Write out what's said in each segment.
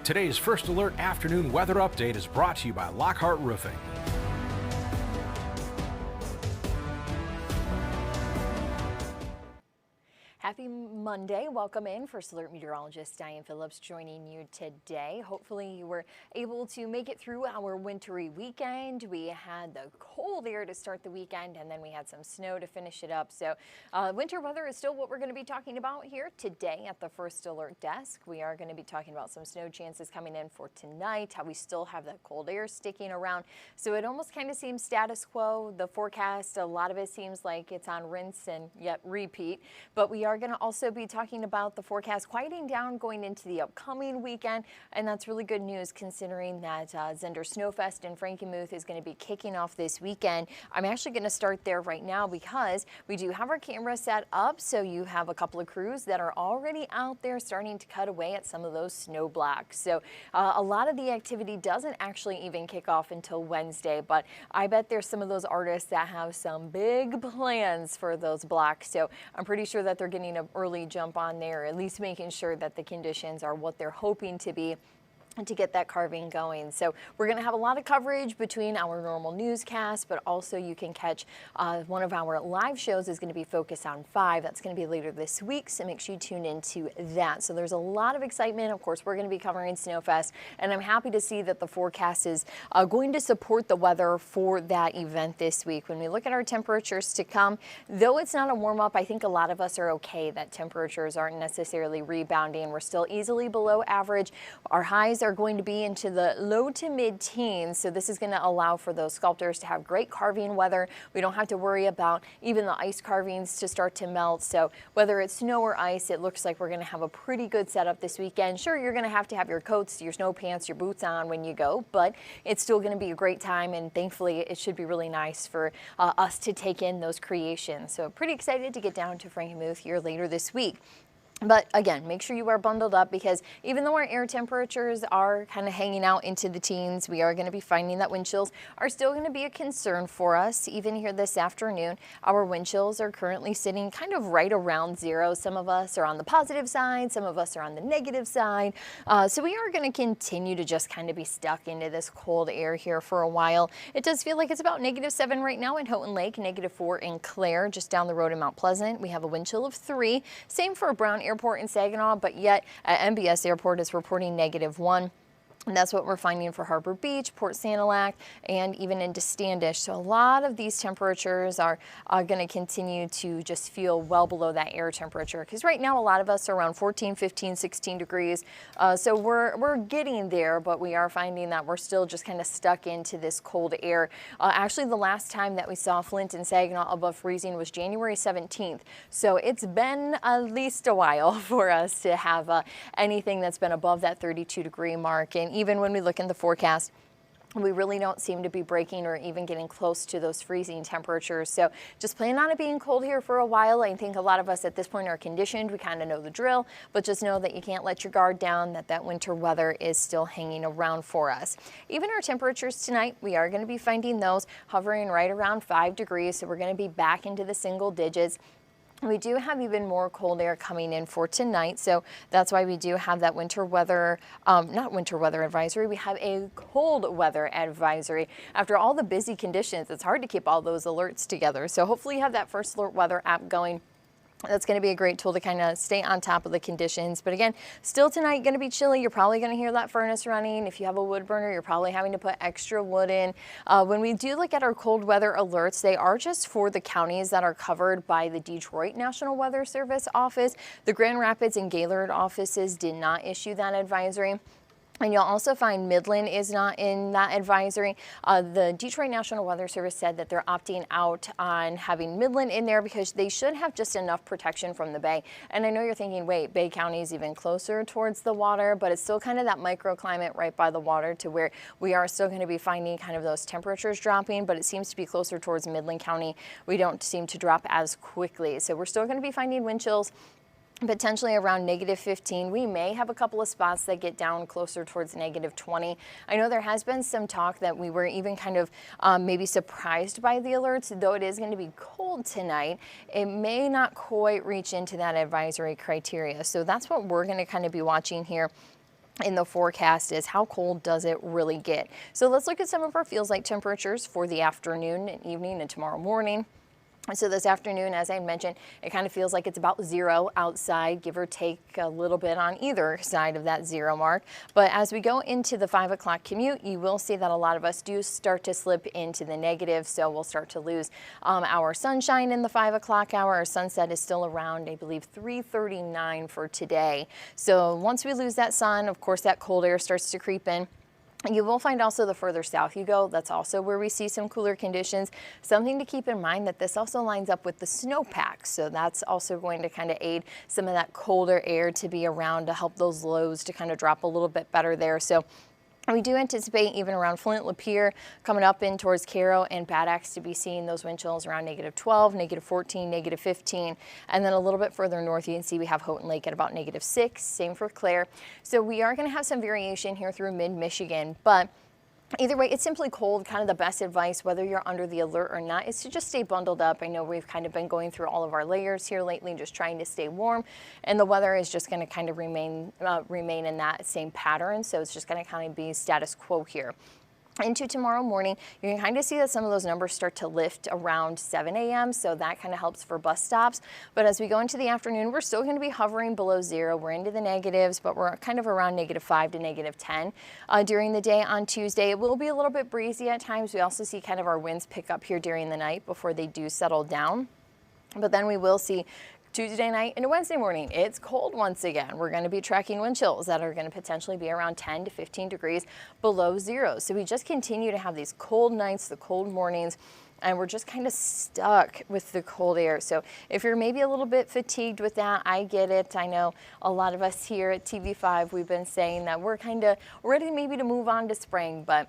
Today's First Alert afternoon weather update is brought to you by Lockhart Roofing. Happy Monday. Welcome in. First Alert meteorologist Diane Phillips joining you today. Hopefully you were able to make it through our wintry weekend. We had the cold air to start the weekend, and then we had some snow to finish it up. So winter weather is still what we're going to be talking about here today at the First Alert desk. We are going to be talking about some snow chances coming in for tonight, how we still have that cold air sticking around. So it almost kind of seems status quo. The forecast, a lot of it seems like it's on rinse and yet repeat, but we are going to also be talking about the forecast quieting down going into the upcoming weekend, and that's really good news considering that Zender Snowfest in Frankenmuth is going to be kicking off this weekend. I'm actually going to start there right now because we do have our camera set up, so you have a couple of crews that are already out there starting to cut away at some of those snow blocks. So a lot of the activity doesn't actually even kick off until Wednesday, but I bet there's some of those artists that have some big plans for those blocks. So I'm pretty sure that they're getting an early jump on there, at least making sure that the conditions are what they're hoping to be and to get that carving going. So we're going to have a lot of coverage between our normal newscast, but also you can catch one of our live shows is going to be Focus on 5. That's going to be later this week, so make sure you tune into that. So there's a lot of excitement. Of course, we're going to be covering Snowfest, and I'm happy to see that the forecast is going to support the weather for that event this week. When we look at our temperatures to come, though it's not a warm-up, I think a lot of us are okay that temperatures aren't necessarily rebounding. We're still easily below average. Our highs are going to be into the low to mid-teens, so this is going to allow for those sculptors to have great carving weather. We don't have to worry about even the ice carvings to start to melt. So whether it's snow or ice, it looks like we're going to have a pretty good setup this weekend. Sure, you're going to have your coats, your snow pants, your boots on when you go, but it's still going to be a great time, and thankfully it should be really nice for us to take in those creations. So pretty excited to get down to Frankenmuth here later this week. But again, make sure you are bundled up, because even though our air temperatures are kind of hanging out into the teens, we are going to be finding that wind chills are still going to be a concern for us. Even here this afternoon, our wind chills are currently sitting kind of right around 0. Some of us are on the positive side, some of us are on the negative side. So we are going to continue to just kind of be stuck into this cold air here for a while. It does feel like it's about -7 right now in Houghton Lake, -4 in Clare. Just down the road in Mount Pleasant, we have a wind chill of 3. Same for Brown Airport in Saginaw, but yet MBS Airport is reporting -1. And that's what we're finding for Harbor Beach, Port Sanilac, and even into Standish. So a lot of these temperatures are going to continue to just feel well below that air temperature, because right now a lot of us are around 14, 15, 16 degrees. So we're getting there, but we are finding that we're still just kind of stuck into this cold air. Actually, the last time that we saw Flint and Saginaw above freezing was January 17th. So it's been at least a while for us to have anything that's been above that 32-degree mark. And even when we look in the forecast, we really don't seem to be breaking or even getting close to those freezing temperatures. So just plan on it being cold here for a while. I think a lot of us at this point are conditioned. We kind of know the drill, but just know that you can't let your guard down, that winter weather is still hanging around for us. Even our temperatures tonight, we are going to be finding those hovering right around 5 degrees. So we're going to be back into the single digits. We do have even more cold air coming in for tonight, so that's why we do have that winter weather, not winter weather advisory, we have a cold weather advisory. After all the busy conditions, it's hard to keep all those alerts together. So hopefully you have that First Alert weather app going. That's going to be a great tool to kind of stay on top of the conditions. But again, still tonight going to be chilly. You're probably going to hear that furnace running. If you have a wood burner, you're probably having to put extra wood in. When we do look at our cold weather alerts, they are just for the counties that are covered by the Detroit National Weather Service office. The Grand Rapids and Gaylord offices did not issue that advisory. And you'll also find Midland is not in that advisory. The Detroit National Weather Service said that they're opting out on having Midland in there because they should have just enough protection from the bay. And I know you're thinking, wait, Bay County is even closer towards the water, but it's still kind of that microclimate right by the water to where we are still going to be finding kind of those temperatures dropping, but it seems to be closer towards Midland County. We don't seem to drop as quickly. So we're still going to be finding wind chills potentially around -15. We may have a couple of spots that get down closer towards -20. I know there has been some talk that we were even kind of maybe surprised by the alerts, though it is going to be cold tonight. It may not quite reach into that advisory criteria. So that's what we're going to kind of be watching here in the forecast is how cold does it really get. So let's look at some of our feels like temperatures for the afternoon and evening and tomorrow morning. So this afternoon, as I mentioned, it kind of feels like it's about 0 outside, give or take a little bit on either side of that 0 mark. But as we go into the 5 o'clock commute, you will see that a lot of us do start to slip into the negative. So we'll start to lose our sunshine in the 5 o'clock hour. Our sunset is still around, I believe, 3:39 for today. So once we lose that sun, of course, that cold air starts to creep in. You will find also the further south you go, that's also where we see some cooler conditions. Something to keep in mind that this also lines up with the snowpack. So that's also going to kind of aid some of that colder air to be around to help those lows to kind of drop a little bit better there. So we do anticipate even around Flint, Lapeer, coming up in towards Cairo and Bad Axe to be seeing those wind chills around -12, -14, -15. And then a little bit further north, you can see we have Houghton Lake at about -6. Same for Clare. So we are going to have some variation here through mid-Michigan, but either way, it's simply cold. Kind of the best advice, whether you're under the alert or not, is to just stay bundled up. I know we've kind of been going through all of our layers here lately, just trying to stay warm, and the weather is just going to kind of remain in that same pattern. So it's just going to kind of be status quo here. Into tomorrow morning, you can kind of see that some of those numbers start to lift around 7 a.m. So that kind of helps for bus stops. But as we go into the afternoon, we're still going to be hovering below 0. We're into the negatives, but we're kind of around -5 to -10 during the day on Tuesday. It will be a little bit breezy at times. We also see kind of our winds pick up here during the night before they do settle down. But then we will see Tuesday night into Wednesday morning, it's cold once again. We're going to be tracking wind chills that are going to potentially be around 10 to 15 degrees below 0. So we just continue to have these cold nights, the cold mornings, and we're just kind of stuck with the cold air. So if you're maybe a little bit fatigued with that, I get it. I know a lot of us here at TV5, we've been saying that we're kind of ready maybe to move on to spring, but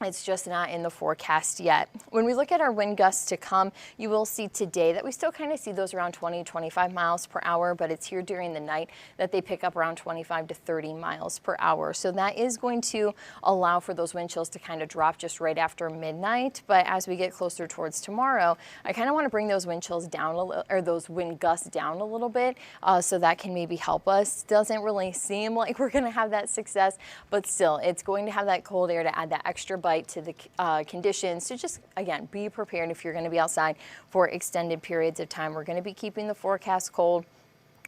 it's just not in the forecast yet. When we look at our wind gusts to come, you will see today that we still kind of see those around 20, 25 miles per hour, but it's here during the night that they pick up around 25 to 30 miles per hour. So that is going to allow for those wind chills to kind of drop just right after midnight. But as we get closer towards tomorrow, I kind of want to bring those wind chills down a little, or those wind gusts down a little bit, so that can maybe help us. Doesn't really seem like we're going to have that success, but still, it's going to have that cold air to add that extra bite to the conditions. So just, again, be prepared if you're going to be outside for extended periods of time. We're going to be keeping the forecast cold.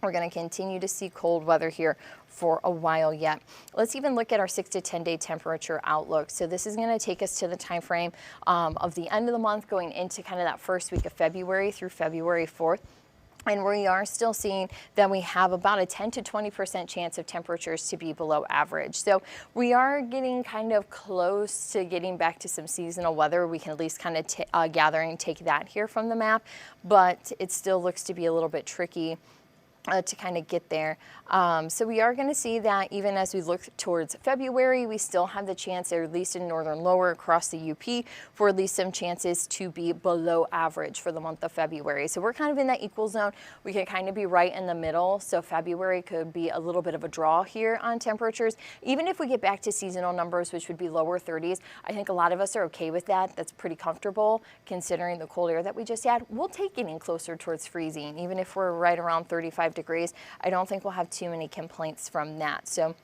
We're going to continue to see cold weather here for a while yet. Let's even look at our 6 to 10 day temperature outlook. So this is going to take us to the time frame of the end of the month, going into kind of that first week of February through February 4th. And we are still seeing that we have about a 10 to 20% chance of temperatures to be below average. So we are getting kind of close to getting back to some seasonal weather. We can at least kind of gather and take that here from the map, but it still looks to be a little bit tricky to kind of get there. So we are going to see that even as we look towards February, we still have the chance, or at least in northern lower across the UP, for at least some chances to be below average for the month of February. So we're kind of in that equal zone. We can kind of be right in the middle. So February could be a little bit of a draw here on temperatures. Even if we get back to seasonal numbers, which would be lower 30s, I think a lot of us are okay with that. That's pretty comfortable considering the cold air that we just had. We'll take getting closer towards freezing, even if we're right around 35 degrees. I don't think we'll have too many complaints from that. So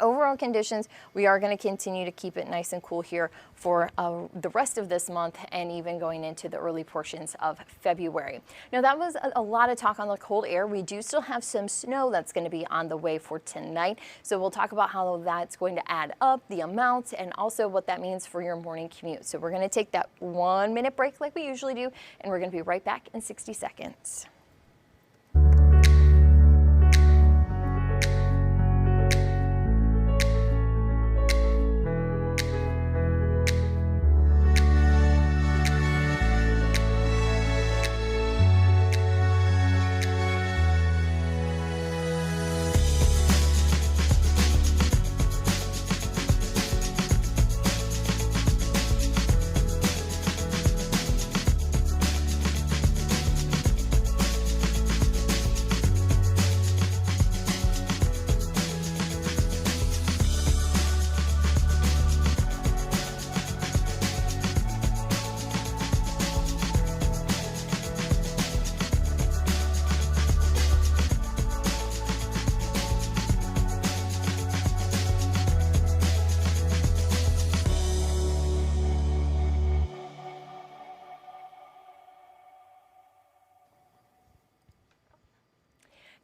overall conditions, we are going to continue to keep it nice and cool here for the rest of this month and even going into the early portions of February. Now that was a lot of talk on the cold air. We do still have some snow that's going to be on the way for tonight. So we'll talk about how that's going to add up, the amounts, and also what that means for your morning commute. So we're going to take that 1 minute break like we usually do, and we're going to be right back in 60 seconds.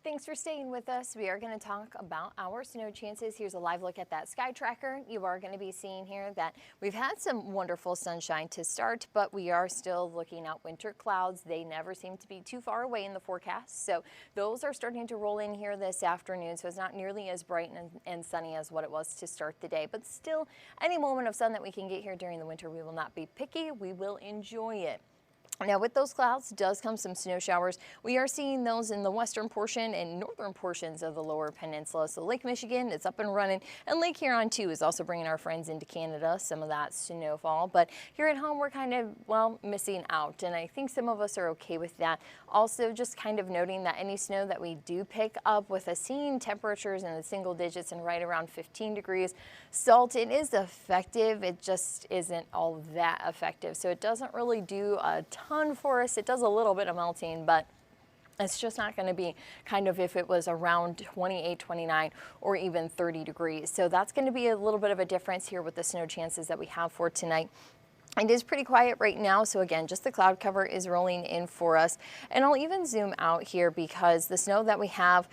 Thanks for staying with us. We are going to talk about our snow chances. Here's a live look at that sky tracker. You are going to be seeing here that we've had some wonderful sunshine to start, but we are still looking at winter clouds. They never seem to be too far away in the forecast. So those are starting to roll in here this afternoon. So it's not nearly as bright and sunny as what it was to start the day, but still any moment of sun that we can get here during the winter, we will not be picky. We will enjoy it. Now with those clouds does come some snow showers. We are seeing those in the western portion and northern portions of the lower peninsula. So Lake Michigan is up and running, and Lake Huron too is also bringing our friends into Canada some of that snowfall. But here at home we're kind of, well, missing out, and I think some of us are okay with that. Also just kind of noting that any snow that we do pick up with us seeing temperatures in the single digits and right around 15 degrees, salt, it is effective. It just isn't all that effective. So it doesn't really do a ton for us. It does a little bit of melting, but it's just not going to be kind of if it was around 28, 29, or even 30 degrees. So that's going to be a little bit of a difference here with the snow chances that we have for tonight. It is pretty quiet right now, so again, just the cloud cover is rolling in for us. And I'll even zoom out here because the snow that we have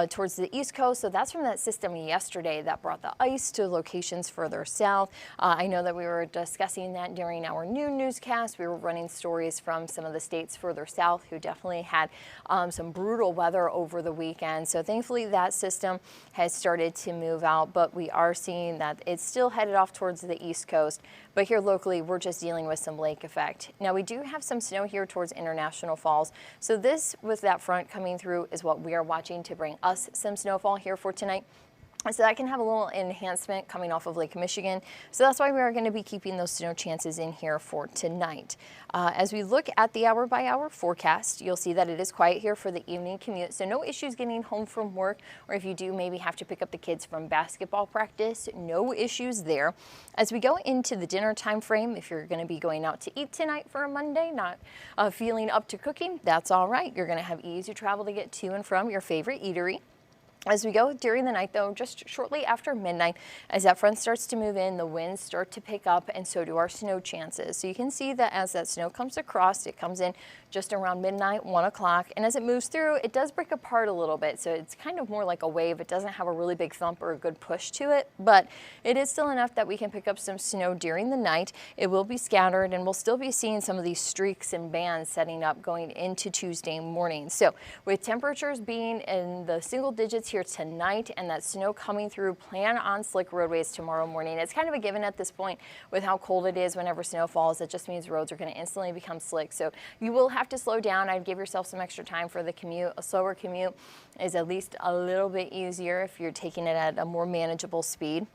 towards the east coast, so that's from that system yesterday that brought the ice to locations further south. I know that we were discussing that during our noon newscast. We were running stories from some of the states further south who definitely had some brutal weather over the weekend. So thankfully that system has started to move out, but we are seeing that it's still headed off towards the east coast. But here locally, we're just dealing with some lake effect. Now we do have some snow here towards International Falls. So this, with that front coming through, is what we are watching to bring us some snowfall here for tonight. So that can have a little enhancement coming off of Lake Michigan. So that's why we are going to be keeping those snow chances in here for tonight. As we look at the hour-by-hour forecast, you'll see that it is quiet here for the evening commute. So no issues getting home from work, or if you do maybe have to pick up the kids from basketball practice, no issues there. As we go into the dinner time frame, if you're going to be going out to eat tonight for a Monday, not feeling up to cooking, that's all right. You're going to have easy travel to get to and from your favorite eatery. As we go during the night, though, just shortly after midnight, as that front starts to move in, the winds start to pick up, and so do our snow chances. So you can see that as that snow comes across, it comes in just around midnight, 1 o'clock, and as it moves through, it does break apart a little bit. So it's kind of more like a wave. It doesn't have a really big thump or a good push to it, but it is still enough that we can pick up some snow during the night. It will be scattered, and we'll still be seeing some of these streaks and bands setting up going into Tuesday morning. So with temperatures being in the single digits here tonight and that snow coming through, plan on slick roadways tomorrow morning. It's kind of a given at this point with how cold it is. Whenever snow falls, it just means roads are going to instantly become slick. So you will have to slow down. I'd give yourself some extra time for the commute. A slower commute is at least a little bit easier if you're taking it at a more manageable speed.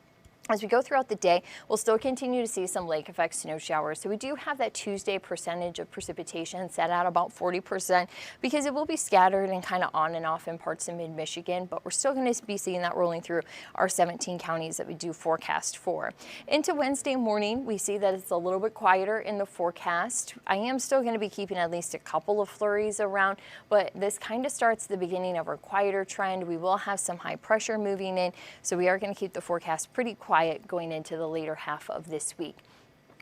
As we go throughout the day, we'll still continue to see some lake effect snow showers. So we do have that Tuesday percentage of precipitation set at about 40% because it will be scattered and kind of on and off in parts of mid-Michigan, but we're still going to be seeing that rolling through our 17 counties that we do forecast for. Into Wednesday morning, we see that it's a little bit quieter in the forecast. I am still going to be keeping at least a couple of flurries around, but this kind of starts the beginning of our quieter trend. We will have some high pressure moving in, so we are going to keep the forecast pretty quiet going into the later half of this week.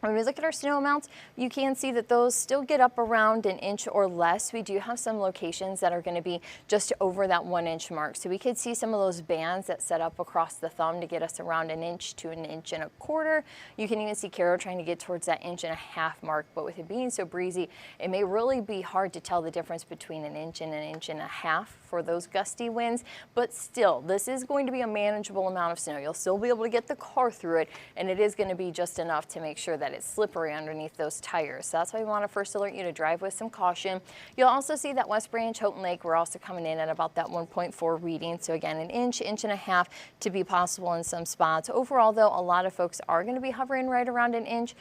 When we look at our snow amounts, you can see that those still get up around an inch or less. We do have some locations that are going to be just over that 1 inch mark. So we could see some of those bands that set up across the thumb to get us around an inch to an inch and a quarter. You can even see Carol trying to get towards that 1.5 inch mark, but with it being so breezy, it may really be hard to tell the difference between an inch and 1.5 inches for those gusty winds. But still, this is going to be a manageable amount of snow. You'll still be able to get the car through it, and it is going to be just enough to make sure that it's slippery underneath those tires. So that's why we want to first alert you to drive with some caution. You'll also see that West Branch, Houghton Lake, we're also coming in at about that 1.4 reading. So again, an inch, 1.5 inches to be possible in some spots. Overall, though, a lot of folks are going to be hovering right around an inch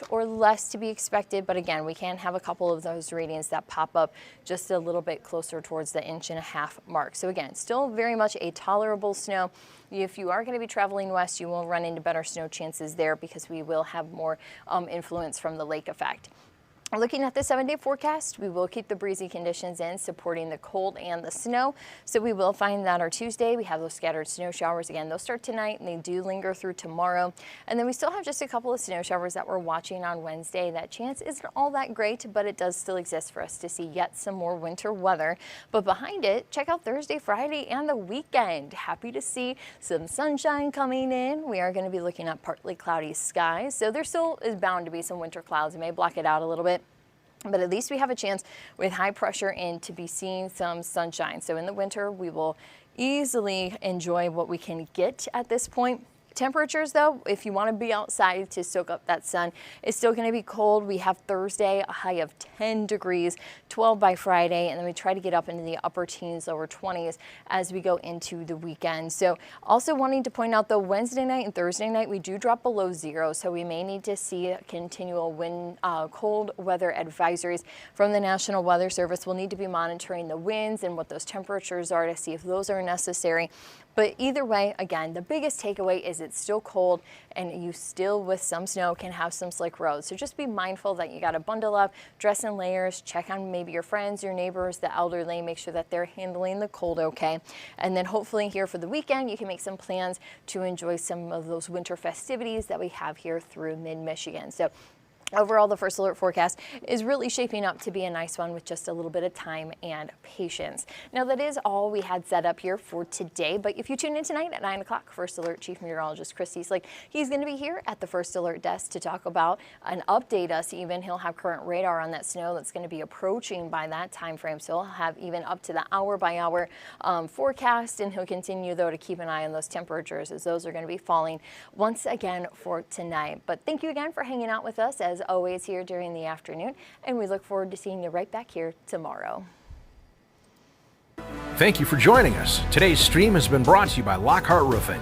or less to be expected. But again, we can have a couple of those readings that pop up just a little bit closer towards the 1.5 inch mark. So again, still very much a tolerable snow. If you are going to be traveling west, you will run into better snow chances there because we will have more influence from the lake effect. Looking at the 7-day forecast, we will keep the breezy conditions in, supporting the cold and the snow. So we will find that our Tuesday, we have those scattered snow showers again. Those start tonight and they do linger through tomorrow. And then we still have just a couple of snow showers that we're watching on Wednesday. That chance isn't all that great, but it does still exist for us to see yet some more winter weather. But behind it, check out Thursday, Friday, and the weekend. Happy to see some sunshine coming in. We are going to be looking at partly cloudy skies. So there still is bound to be some winter clouds. It may block it out a little bit. But at least we have a chance with high pressure in to be seeing some sunshine. So in the winter, we will easily enjoy what we can get at this point. Temperatures, though, if you want to be outside to soak up that sun, it's still going to be cold. We have Thursday a high of 10 degrees, 12 by Friday, and then we try to get up into the upper teens, lower 20s as we go into the weekend. So also wanting to point out, though, Wednesday night and Thursday night, we do drop below zero, so we may need to see continual cold weather advisories from the National Weather Service. We'll need to be monitoring the winds and what those temperatures are to see if those are necessary. But either way, again, the biggest takeaway is it's still cold and you still, with some snow, can have some slick roads. So just be mindful that you got to bundle up, dress in layers, check on maybe your friends, your neighbors, the elderly, make sure that they're handling the cold okay. And then hopefully here for the weekend, you can make some plans to enjoy some of those winter festivities that we have here through mid-Michigan. So overall, the First Alert forecast is really shaping up to be a nice one with just a little bit of time and patience. Now, that is all we had set up here for today, but if you tune in tonight at 9 o'clock, First Alert Chief Meteorologist Chris Eastlick, he's going to be here at the First Alert desk to talk about and update us even. He'll have current radar on that snow that's going to be approaching by that time frame, so he'll have even up to the hour-by-hour forecast, and he'll continue, though, to keep an eye on those temperatures as those are going to be falling once again for tonight. But thank you again for hanging out with us as always here during the afternoon, and we look forward to seeing you right back here tomorrow. Thank you for joining us. Today's stream has been brought to you by Lockhart Roofing.